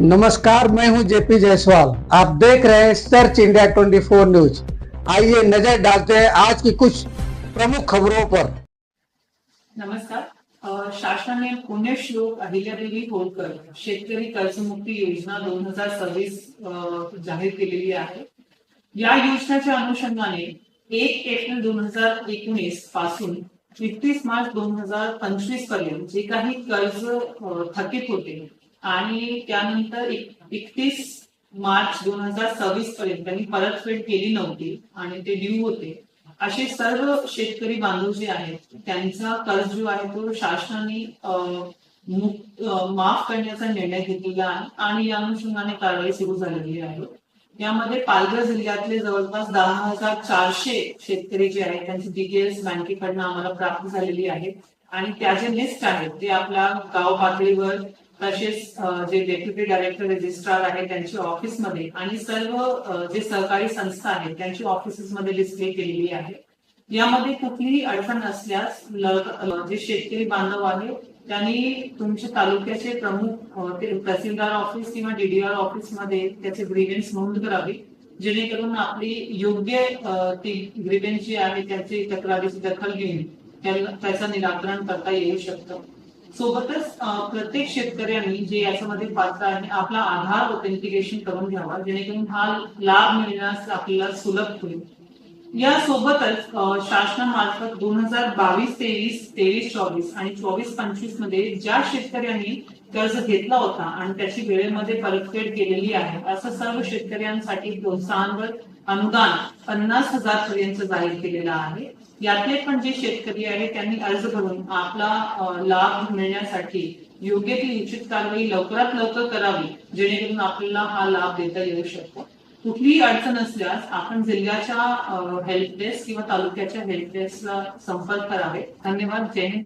नमस्कार, मैं हूं जेपी जायसवाल। आप देख रहे हैं सर्च इंडिया 24 न्यूज। आइए नजर डालते हैं आज की कुछ प्रमुख खबरों पर। नमस्कार। शासनाने पुण्यश्लोक अहिल्यादेवी होळकर शेतकरी कर्जमुक्ती योजना 2026 जाहीर केलेली आहे। या योजनेच्या अनुषंगाने 1 एप्रिल 2019 पासून 31 मार्च 2025 पर्यंत जे काही कर्ज थकीत होते आणि त्यानंतर 31 मार्च 2026 पर्यंत त्यांनी परतफेड केली नव्हती आणि ते ड्यू होते, असे सर्व शेतकरी बांधव जे आहेत त्यांचा कर्ज जो आहे तो शासनाने माफ करण्याचा निर्णय घेतलेला आहे आणि या अनुषंगाने कारवाई सुरू झालेली आहे। यामध्ये पालघर जिल्ह्यातले जवळपास 10,400 शेतकरी जे आहेत त्यांची डिटेल्स बँकेकडनं आम्हाला प्राप्त झालेली आहेत आणि त्याचे लिस्ट आहेत ते आपल्या गाव पातळीवर तसेच जे डेप्युटी डायरेक्टर रजिस्ट्रार आहे त्यांच्या ऑफिसमध्ये आणि सर्व जे सहकारी संस्था आहेत त्यांच्या ऑफिसेसमध्ये डिस्प्ले केलेली आहे। यामध्ये कुठलीही अडचण असल्यास जे शेतकरी बांधव आहे त्यांनी तुमच्या तालुक्याचे प्रमुख तहसीलदार ऑफिस किंवा डीडीआर ऑफिस मध्ये त्याचे ग्रीव्हन्स नोंद करावी, जेणेकरून आपली योग्य ती ग्रीव्हन्स जी आहे त्याची तक्रारीची दखल घेऊन त्याचं निराकरण करता येऊ शकतं। सोबतच प्रत्येक शेतकऱ्यांनी जे याच्यामध्ये पात्र आहे आपला आधार ऑथेंटिकेशन करून घ्यावा, जेणेकरून हा लाभ मिळण्यास आपल्याला सुलभ होईल। यासोबतच शासनामार्फत 2022-23, 23-24 आणि 24-25 मध्ये ज्या शेतकऱ्यांनी कर्ज घेतला होता आणि त्याची वेळेमध्ये परतफेड केलेली आहे असं सर्व शेतकऱ्यांसाठी प्रोत्साहनवर अनुदान 50,000 पर्यंत जाहीर केलेला आहे। यातले पण जे शेतकरी आहे त्यांनी अर्ज करून आपला लाभ मिळण्यासाठी योग्य ती उचित कारवाई लवकरात लवकर करावी, जेणेकरून आपल्याला हा लाभ देता येऊ शकतो। कुठलीही अडचण असल्यास आपण जिल्ह्याच्या हेल्प डेस्क किंवा तालुक्याच्या हेल्प डेस्कला संपर्क करावे। धन्यवाद। जय हिंद।